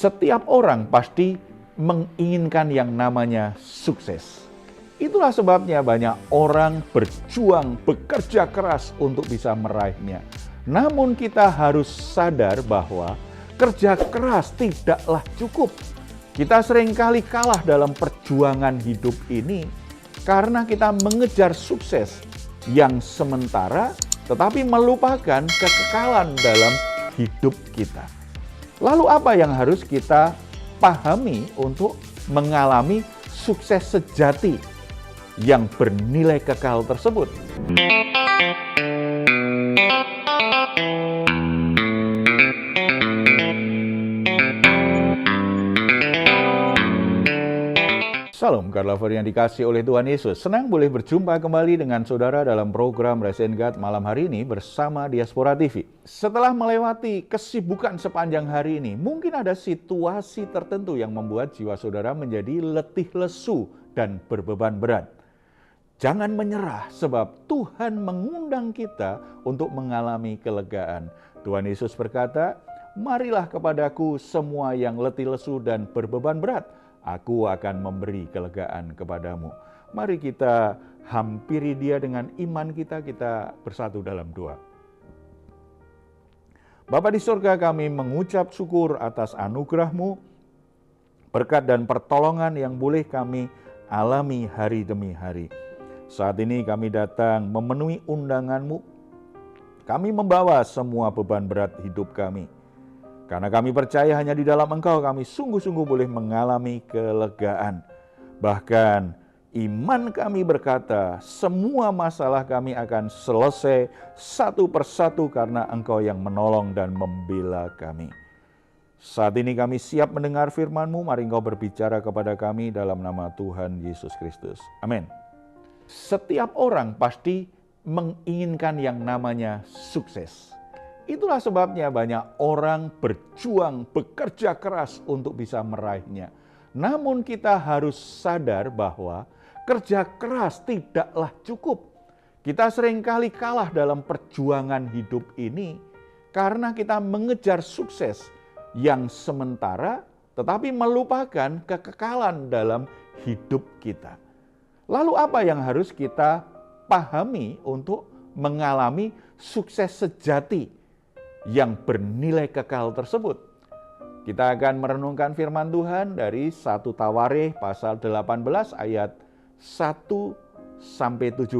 Setiap orang pasti menginginkan yang namanya sukses. Itulah sebabnya banyak orang berjuang, bekerja keras untuk bisa meraihnya. Namun kita harus sadar bahwa kerja keras tidaklah cukup. Kita seringkali kalah dalam perjuangan hidup ini karena kita mengejar sukses yang sementara tetapi melupakan kekekalan dalam hidup kita. Lalu apa yang harus kita pahami untuk mengalami sukses sejati yang bernilai kekal tersebut? Salam God Lover yang dikasih oleh Tuhan Yesus. Senang boleh berjumpa kembali dengan saudara dalam program Rise and God malam hari ini bersama Diaspora TV. Setelah melewati kesibukan sepanjang hari ini, mungkin ada situasi tertentu yang membuat jiwa saudara menjadi letih lesu dan berbeban berat. Jangan menyerah sebab Tuhan mengundang kita untuk mengalami kelegaan. Tuhan Yesus berkata, "Marilah kepadaku semua yang letih lesu dan berbeban berat. Aku akan memberi kelegaan kepadamu." Mari kita hampiri Dia dengan iman kita bersatu dalam doa. Bapa di surga, kami mengucap syukur atas anugerah-Mu, berkat dan pertolongan yang boleh kami alami hari demi hari. Saat ini kami datang memenuhi undangan-Mu. Kami membawa semua beban berat hidup kami. Karena kami percaya hanya di dalam Engkau kami sungguh-sungguh boleh mengalami kelegaan. Bahkan iman kami berkata semua masalah kami akan selesai satu persatu karena Engkau yang menolong dan membela kami. Saat ini kami siap mendengar firman-Mu, mari Engkau berbicara kepada kami dalam nama Tuhan Yesus Kristus. Amin. Setiap orang pasti menginginkan yang namanya sukses. Itulah sebabnya banyak orang berjuang, bekerja keras untuk bisa meraihnya. Namun kita harus sadar bahwa kerja keras tidaklah cukup. Kita seringkali kalah dalam perjuangan hidup ini karena kita mengejar sukses yang sementara tetapi melupakan kekekalan dalam hidup kita. Lalu apa yang harus kita pahami untuk mengalami sukses sejati yang bernilai kekal tersebut? Kita akan merenungkan firman Tuhan dari 1 Tawarikh pasal 18 ayat 1 sampai 17.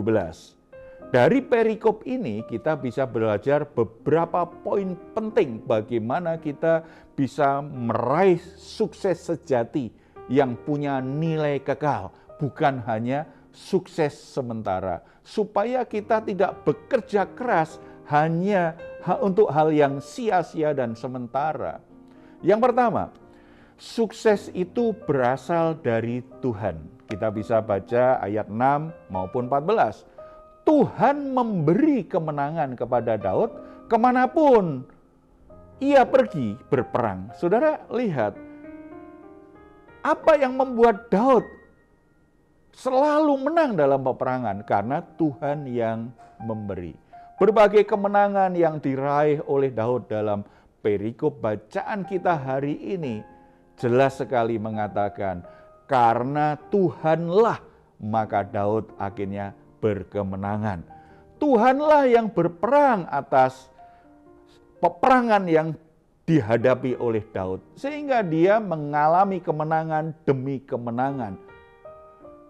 Dari perikop ini kita bisa belajar beberapa poin penting bagaimana kita bisa meraih sukses sejati yang punya nilai kekal, bukan hanya sukses sementara. Supaya kita tidak bekerja keras hanya untuk hal yang sia-sia dan sementara. Yang pertama, sukses itu berasal dari Tuhan. Kita bisa baca ayat 6 maupun 14. Tuhan memberi kemenangan kepada Daud kemanapun ia pergi berperang. Saudara lihat, apa yang membuat Daud selalu menang dalam peperangan? Karena Tuhan yang memberi. Berbagai kemenangan yang diraih oleh Daud dalam perikop bacaan kita hari ini jelas sekali mengatakan, karena Tuhanlah maka Daud akhirnya berkemenangan. Tuhanlah yang berperang atas peperangan yang dihadapi oleh Daud, sehingga dia mengalami kemenangan demi kemenangan.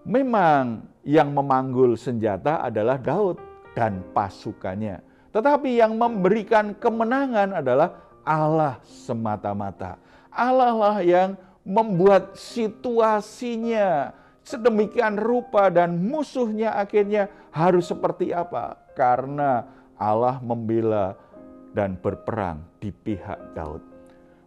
Memang yang memanggul senjata adalah Daud dan pasukannya. Tetapi yang memberikan kemenangan adalah Allah semata-mata. Allah lah yang membuat situasinya sedemikian rupa dan musuhnya akhirnya harus seperti apa. Karena Allah membela dan berperang di pihak Daud.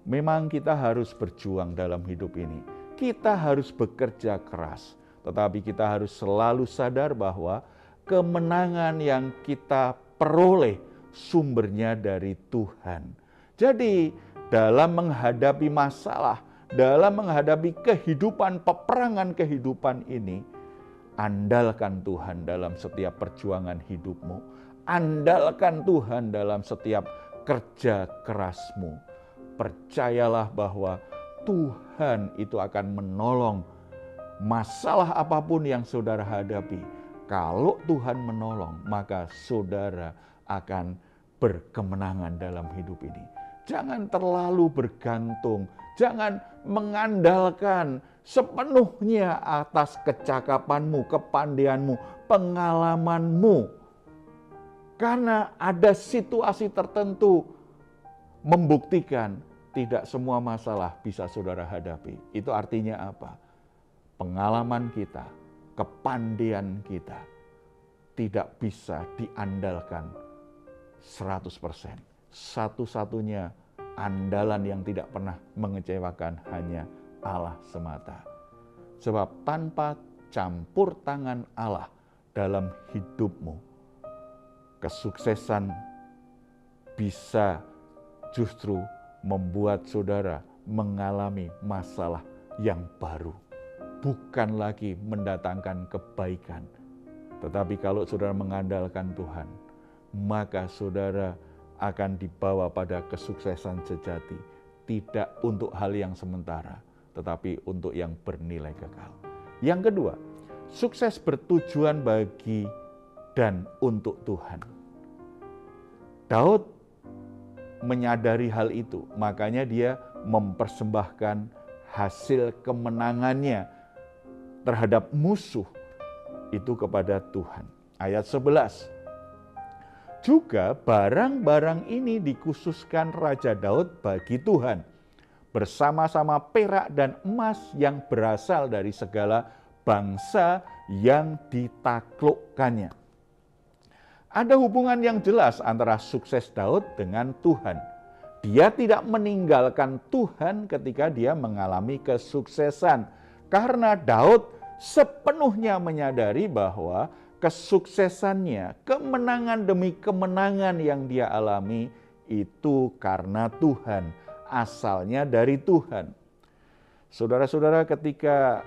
Memang kita harus berjuang dalam hidup ini. Kita harus bekerja keras. Tetapi kita harus selalu sadar bahwa kemenangan yang kita peroleh sumbernya dari Tuhan. Jadi dalam menghadapi masalah, dalam menghadapi kehidupan, peperangan kehidupan ini, andalkan Tuhan dalam setiap perjuangan hidupmu. Andalkan Tuhan dalam setiap kerja kerasmu. Percayalah bahwa Tuhan itu akan menolong masalah apapun yang saudara hadapi. Kalau Tuhan menolong, maka saudara akan berkemenangan dalam hidup ini. Jangan terlalu bergantung, jangan mengandalkan sepenuhnya atas kecakapanmu, kepandaianmu, pengalamanmu. Karena ada situasi tertentu membuktikan tidak semua masalah bisa saudara hadapi. Itu artinya apa? Pengalaman kita, kepandaian kita tidak bisa diandalkan 100%. Satu-satunya andalan yang tidak pernah mengecewakan hanya Allah semata. Sebab tanpa campur tangan Allah dalam hidupmu, kesuksesan bisa justru membuat saudara mengalami masalah yang baru. Bukan lagi mendatangkan kebaikan. Tetapi kalau saudara mengandalkan Tuhan, maka saudara akan dibawa pada kesuksesan sejati. Tidak untuk hal yang sementara, tetapi untuk yang bernilai kekal. Yang kedua, sukses bertujuan bagi dan untuk Tuhan. Daud menyadari hal itu, makanya dia mempersembahkan hasil kemenangannya terhadap musuh itu kepada Tuhan. Ayat 11. Juga barang-barang ini dikhususkan Raja Daud bagi Tuhan, bersama-sama perak dan emas yang berasal dari segala bangsa yang ditaklukkannya. Ada hubungan yang jelas antara sukses Daud dengan Tuhan. Dia tidak meninggalkan Tuhan ketika dia mengalami kesuksesan. Karena Daud sepenuhnya menyadari bahwa kesuksesannya, kemenangan demi kemenangan yang dia alami itu karena Tuhan, asalnya dari Tuhan. Saudara-saudara, ketika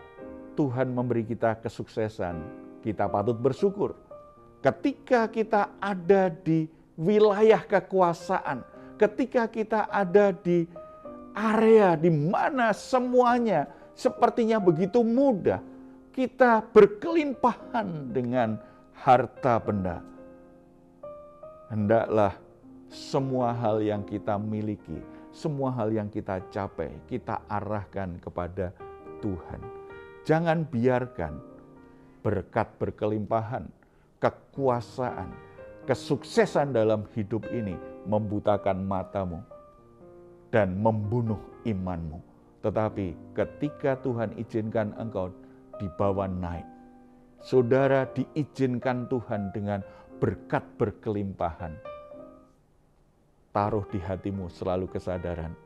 Tuhan memberi kita kesuksesan, kita patut bersyukur. Ketika kita ada di wilayah kekuasaan, ketika kita ada di area di mana semuanya sepertinya begitu mudah, kita berkelimpahan dengan harta benda. Hendaklah semua hal yang kita miliki, semua hal yang kita capai, kita arahkan kepada Tuhan. Jangan biarkan berkat berkelimpahan, kekuasaan, kesuksesan dalam hidup ini membutakan matamu dan membunuh imanmu. Tetapi ketika Tuhan izinkan engkau dibawa naik, saudara diizinkan Tuhan dengan berkat berkelimpahan, taruh di hatimu selalu kesadaran,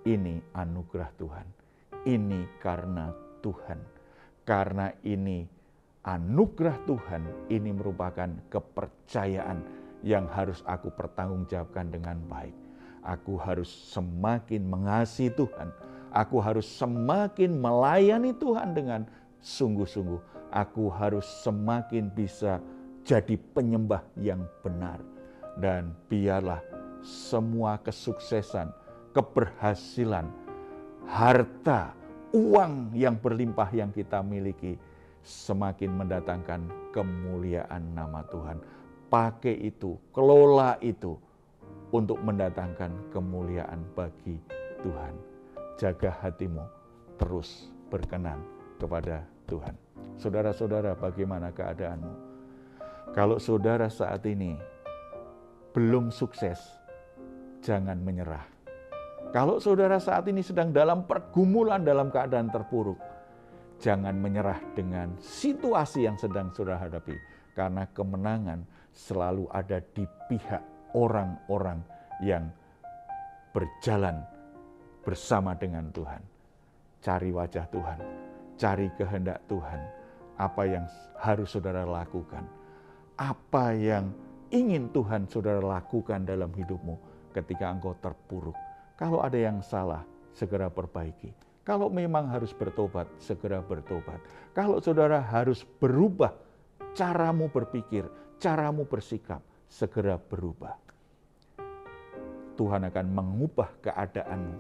ini anugerah Tuhan, ini karena Tuhan. Karena ini anugerah Tuhan, ini merupakan kepercayaan yang harus aku pertanggungjawabkan dengan baik. Aku harus semakin mengasihi Tuhan. Aku harus semakin melayani Tuhan dengan sungguh-sungguh. Aku harus semakin bisa jadi penyembah yang benar. Dan biarlah semua kesuksesan, keberhasilan, harta, uang yang berlimpah yang kita miliki semakin mendatangkan kemuliaan nama Tuhan. Pakai itu, kelola itu untuk mendatangkan kemuliaan bagi Tuhan. Jaga hatimu terus berkenan kepada Tuhan. Saudara-saudara, bagaimana keadaanmu? Kalau saudara saat ini belum sukses, jangan menyerah. Kalau saudara saat ini sedang dalam pergumulan, dalam keadaan terpuruk, jangan menyerah dengan situasi yang sedang saudara hadapi. Karena kemenangan selalu ada di pihak orang-orang yang berjalan bersama dengan Tuhan. Cari wajah Tuhan, cari kehendak Tuhan. Apa yang harus saudara lakukan? Apa yang ingin Tuhan saudara lakukan dalam hidupmu ketika engkau terpuruk? Kalau ada yang salah, segera perbaiki. Kalau memang harus bertobat, segera bertobat. Kalau saudara harus berubah, caramu berpikir, caramu bersikap, segera berubah. Tuhan akan mengubah keadaanmu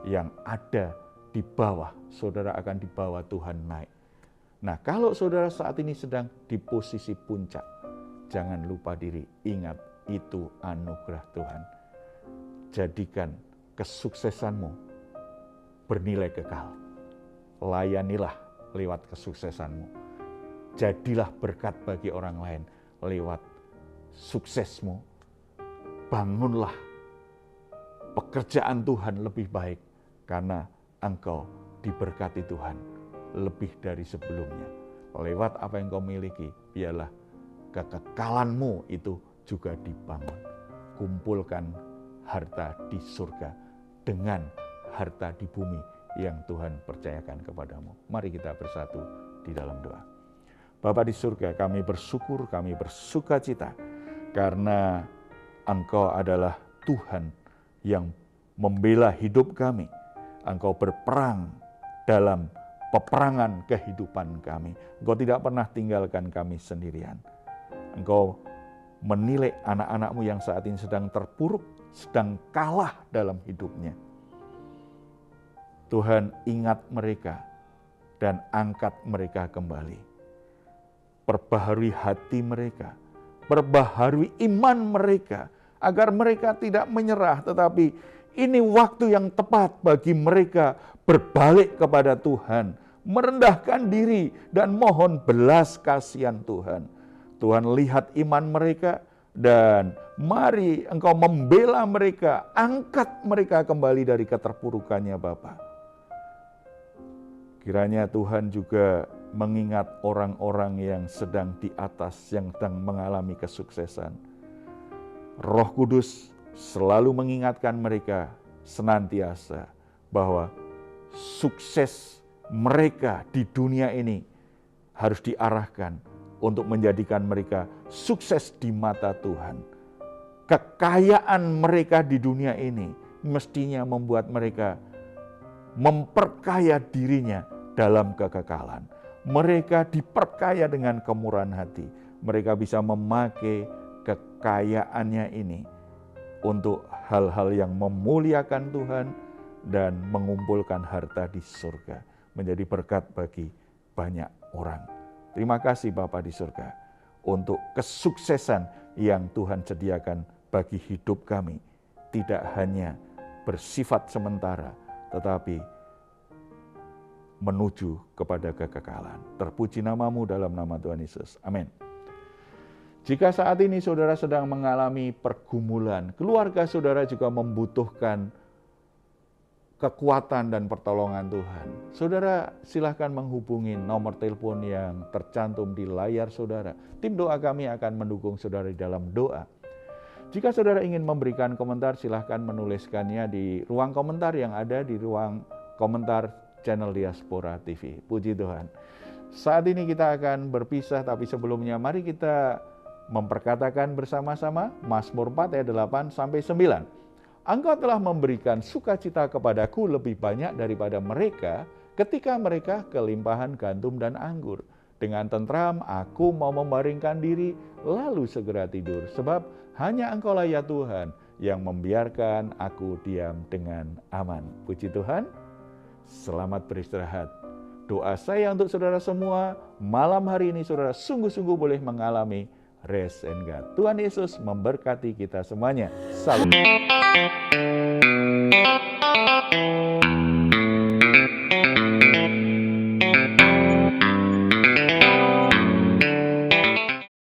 yang ada di bawah, saudara akan dibawa Tuhan naik. Nah, kalau saudara saat ini sedang di posisi puncak, jangan lupa diri, ingat itu anugerah Tuhan. Jadikan kesuksesanmu bernilai kekal. Layanilah lewat kesuksesanmu. Jadilah berkat bagi orang lain lewat suksesmu. Bangunlah pekerjaan Tuhan lebih baik karena engkau diberkati Tuhan lebih dari sebelumnya. Lewat apa yang kau miliki, biarlah kekekalanmu itu juga dibangun. Kumpulkan harta di surga dengan harta di bumi yang Tuhan percayakan kepadamu. Mari kita bersatu di dalam doa. Bapa di surga, kami bersyukur, kami bersukacita karena Engkau adalah Tuhan yang membela hidup kami. Engkau berperang dalam peperangan kehidupan kami. Engkau tidak pernah tinggalkan kami sendirian. Engkau menilai anak-anak-Mu yang saat ini sedang terpuruk, sedang kalah dalam hidupnya. Tuhan, ingat mereka dan angkat mereka kembali. Perbaharui hati mereka, perbaharui iman mereka, agar mereka tidak menyerah, tetapi ini waktu yang tepat bagi mereka berbalik kepada Tuhan, merendahkan diri dan mohon belas kasihan Tuhan. Tuhan, lihat iman mereka dan mari Engkau membela mereka, angkat mereka kembali dari keterpurukannya Bapa. Kiranya Tuhan juga mengingat orang-orang yang sedang di atas, yang sedang mengalami kesuksesan. Roh Kudus selalu mengingatkan mereka senantiasa bahwa sukses mereka di dunia ini harus diarahkan untuk menjadikan mereka sukses di mata Tuhan. Kekayaan mereka di dunia ini mestinya membuat mereka memperkaya dirinya dalam kekekalan. Mereka diperkaya dengan kemurahan hati. Mereka bisa memakai kekayaannya ini untuk hal-hal yang memuliakan Tuhan dan mengumpulkan harta di surga, menjadi berkat bagi banyak orang. Terima kasih Bapa di surga untuk kesuksesan yang Tuhan sediakan bagi hidup kami. Tidak hanya bersifat sementara, tetapi menuju kepada kekekalan. Terpuji nama-Mu dalam nama Tuhan Yesus. Amin. Jika saat ini saudara sedang mengalami pergumulan, keluarga saudara juga membutuhkan kekuatan dan pertolongan Tuhan, saudara silahkan menghubungi nomor telepon yang tercantum di layar saudara. Tim doa kami akan mendukung saudara di dalam doa. Jika saudara ingin memberikan komentar, silahkan menuliskannya di ruang komentar yang ada di ruang komentar channel Diaspora TV. Puji Tuhan. Saat ini kita akan berpisah, tapi sebelumnya mari kita memperkatakan bersama-sama Mazmur 4 ayat 8-9. Engkau telah memberikan sukacita kepadaku lebih banyak daripada mereka ketika mereka kelimpahan gandum dan anggur. Dengan tentram aku mau membaringkan diri lalu segera tidur. Sebab hanya Engkaulah ya Tuhan yang membiarkan aku diam dengan aman. Puji Tuhan. Selamat beristirahat. Doa saya untuk saudara semua, malam hari ini saudara sungguh-sungguh boleh mengalami rest and God. Tuhan Yesus memberkati kita semuanya. Salam.